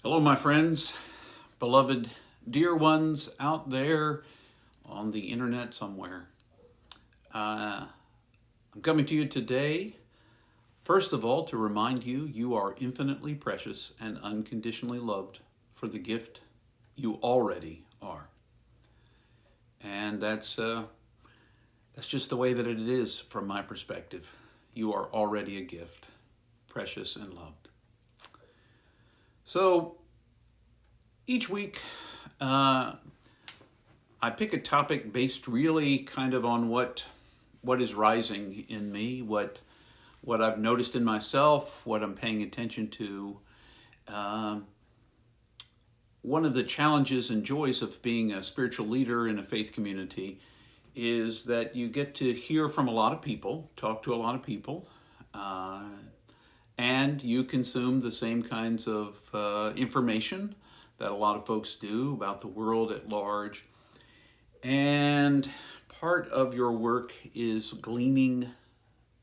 Hello, my friends, beloved, dear ones out there on the internet somewhere. I'm coming to you today, first of all, to remind you you are infinitely precious and unconditionally loved for the gift you already are. And that's just the way that it is from my perspective. You are already a gift, precious and loved. So each week, I pick a topic based really kind of on what is rising in me, what I've noticed in myself, what I'm paying attention to. Um, One of the challenges and joys of being a spiritual leader in a faith community is that you get to hear from a lot of people, talk to a lot of people, uh, and you consume the same kinds of information that a lot of folks do about the world at large. And part of your work is gleaning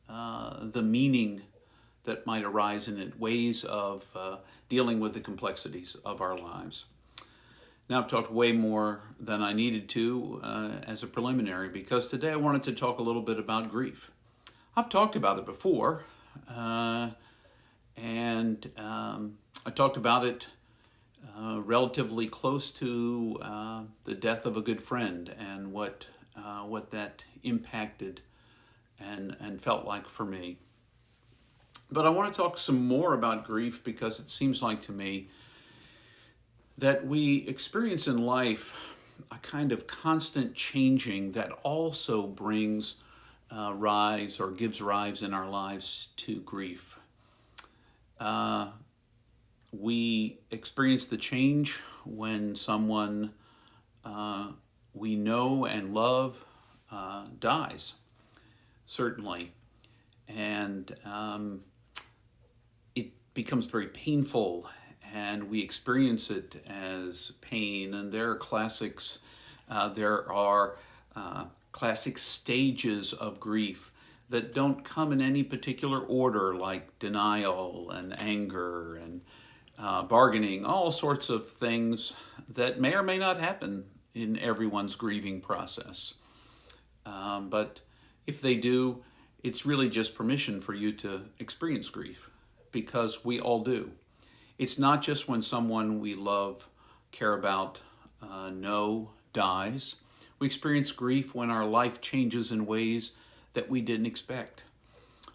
the meaning that might arise in it, ways of dealing with the complexities of our lives. Now, I've talked way more than I needed to as a preliminary because today I wanted to talk a little bit about grief. I've talked about it before, and I talked about it relatively close to the death of a good friend and what that impacted and felt like for me. But I want to talk some more about grief because it seems like to me that we experience in life a kind of constant changing that also brings rise or gives rise in our lives to grief. We experience the change when someone we know and love dies, certainly. And it becomes very painful, and we experience it as pain. And there are classic stages of grief that don't come in any particular order, like denial and anger and bargaining, all sorts of things that may or may not happen in everyone's grieving process. But if they do, it's really just permission for you to experience grief, because we all do. It's not just when someone we love, care about, know dies. We experience grief when our life changes in ways that we didn't expect.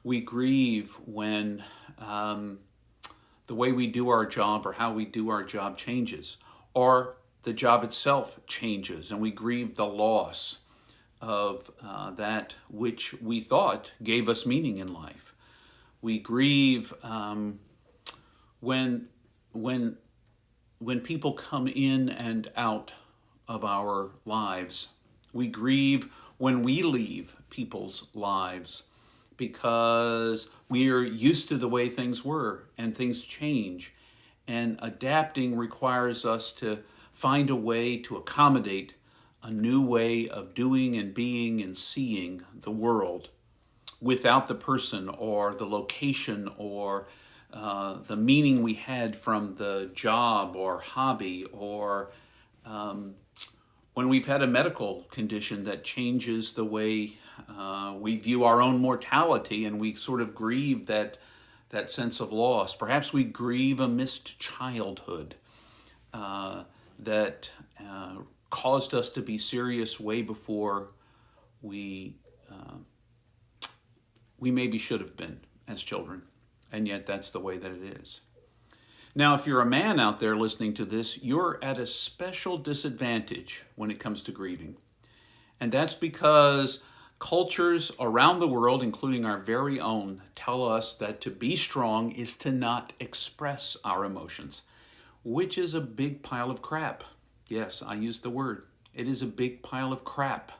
We grieve when the way we do our job or how we do our job changes, or the job itself changes, and we grieve the loss of that which we thought gave us meaning in life. We grieve when people come in and out of our lives. We grieve when we leave people's lives because we are used to the way things were and things change. And adapting requires us to find a way to accommodate a new way of doing and being and seeing the world without the person or the location or the meaning we had from the job or hobby, or when we've had a medical condition that changes the way we view our own mortality, and we sort of grieve that sense of loss. Perhaps we grieve a missed childhood that caused us to be serious way before we maybe should have been as children. And yet that's the way that it is. Now, if you're a man out there listening to this, you're at a special disadvantage when it comes to grieving. And that's because cultures around the world, including our very own, tell us that to be strong is to not express our emotions, which is a big pile of crap. Yes, I used the word. It is a big pile of crap.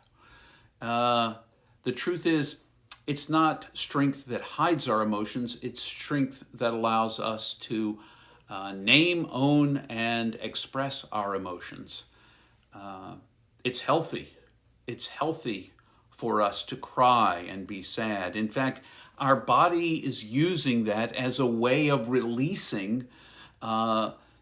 The truth is, it's not strength that hides our emotions. It's strength that allows us to name, own, and express our emotions. It's healthy. It's healthy for us to cry and be sad. In fact, our body is using that as a way of releasing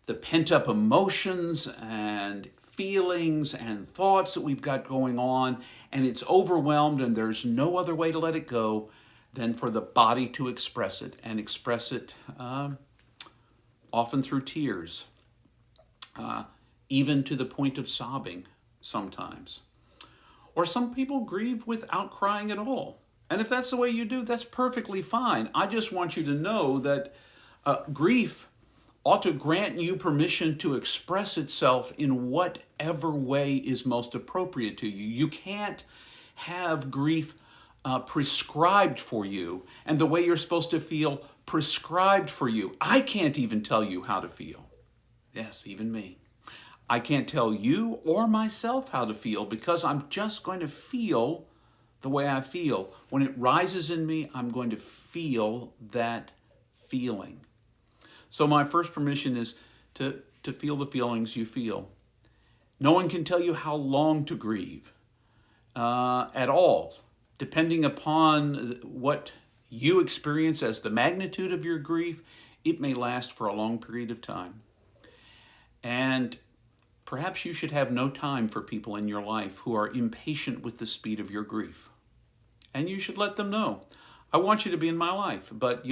the pent-up emotions and feelings and thoughts that we've got going on, and it's overwhelmed, and there's no other way to let it go than for the body to express it, and express it often through tears, even to the point of sobbing sometimes. Or some people grieve without crying at all. And if that's the way you do, that's perfectly fine. I just want you to know that grief ought to grant you permission to express itself in whatever way is most appropriate to you. You can't have grief prescribed for you, and the way you're supposed to feel prescribed for you. I can't even tell you how to feel. Yes, even me. I can't tell you or myself how to feel, because I'm just going to feel the way I feel. When it rises in me, I'm going to feel that feeling. So my first permission is to feel the feelings you feel. No one can tell you how long to grieve at all. Depending upon what you experience as the magnitude of your grief, it may last for a long period of time. And perhaps you should have no time for people in your life who are impatient with the speed of your grief. And you should let them know, I want you to be in my life, but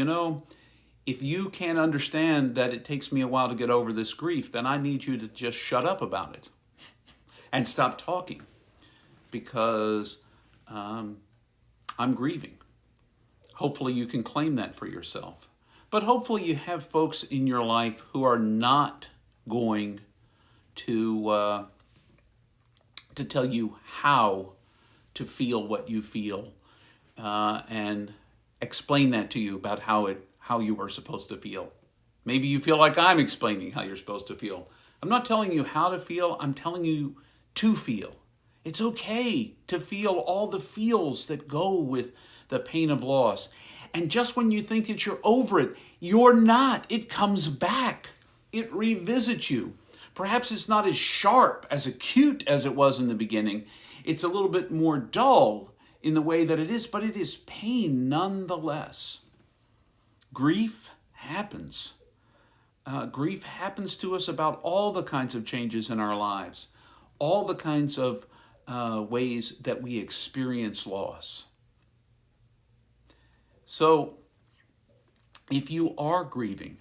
if you can't understand that it takes me a while to get over this grief, then I need you to just shut up about it and stop talking, because I'm grieving. Hopefully you can claim that for yourself. But hopefully you have folks in your life who are not going to tell you how to feel what you feel and explain that to you about how you are supposed to feel. Maybe you feel like I'm explaining how you're supposed to feel. I'm not telling you how to feel, I'm telling you to feel. It's okay to feel all the feels that go with the pain of loss. And just when you think that you're over it, you're not. It comes back. It revisits you. Perhaps it's not as sharp, as acute as it was in the beginning. It's a little bit more dull in the way that it is, but it is pain nonetheless. Grief happens. Grief happens to us about all the kinds of changes in our lives, all the kinds of ways that we experience loss. So, if you are grieving,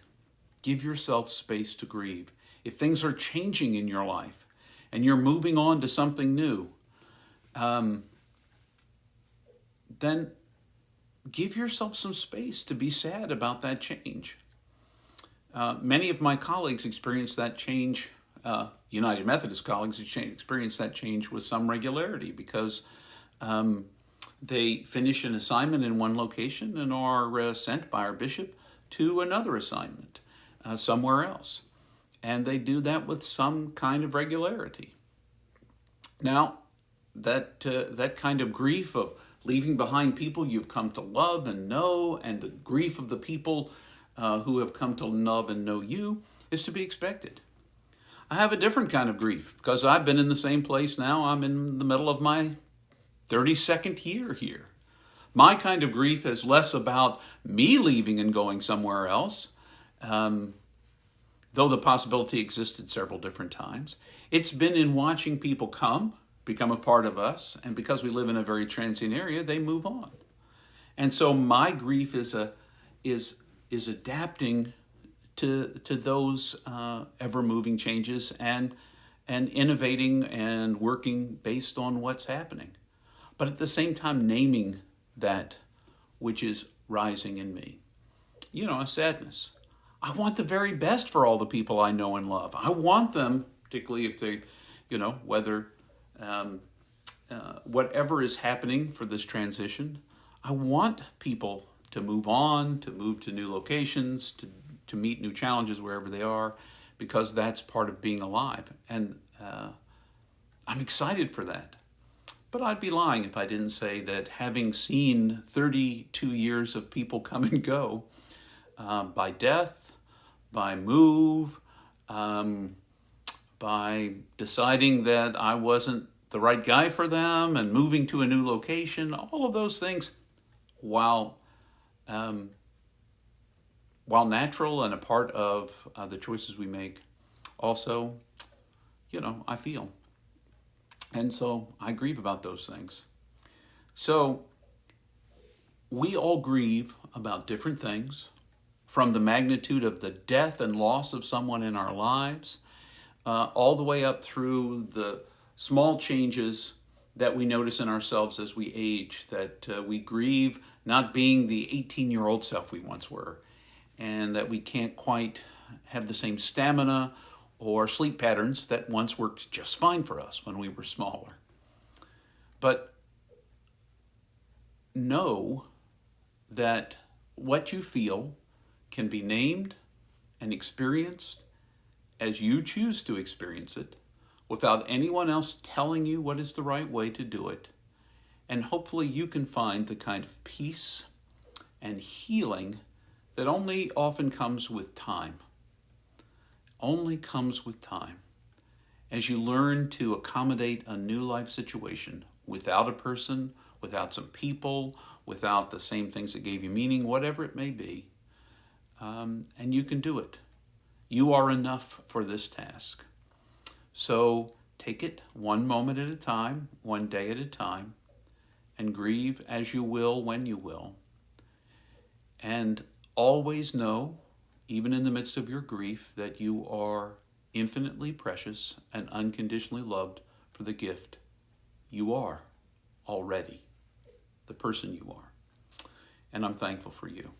give yourself space to grieve. If things are changing in your life and you're moving on to something new, then give yourself some space to be sad about that change. Many of my colleagues experience that change, United Methodist colleagues experience that change with some regularity, because they finish an assignment in one location and are sent by our bishop to another assignment somewhere else. And they do that with some kind of regularity. Now, that kind of grief of leaving behind people you've come to love and know, and the grief of the people who have come to love and know you, is to be expected. I have a different kind of grief, because I've been in the same place now. I'm in the middle of my 32nd year here. My kind of grief is less about me leaving and going somewhere else, though the possibility existed several different times. It's been in watching people become a part of us, and because we live in a very transient area, they move on. And so my grief is adapting to those ever-moving changes and innovating and working based on what's happening. But at the same time, naming that which is rising in me. A sadness. I want the very best for all the people I know and love. I want them, particularly if they, whether whatever is happening for this transition, I want people to move on, to move to new locations, to meet new challenges wherever they are, because that's part of being alive. And I'm excited for that. But I'd be lying if I didn't say that, having seen 32 years of people come and go by death, by move, by deciding that I wasn't the right guy for them and moving to a new location, all of those things, while natural and a part of the choices we make, also, I feel. And so I grieve about those things. So we all grieve about different things, from the magnitude of the death and loss of someone in our lives, all the way up through the small changes that we notice in ourselves as we age, that we grieve not being the 18-year-old self we once were, and that we can't quite have the same stamina or sleep patterns that once worked just fine for us when we were smaller. But know that what you feel can be named and experienced as you choose to experience it, without anyone else telling you what is the right way to do it. And hopefully you can find the kind of peace and healing that only often comes with time. Only comes with time. As you learn to accommodate a new life situation without a person, without some people, without the same things that gave you meaning, whatever it may be, and you can do it. You are enough for this task. So take it one moment at a time, one day at a time, and grieve as you will when you will. And always know, even in the midst of your grief, that you are infinitely precious and unconditionally loved for the gift you are already, the person you are. And I'm thankful for you.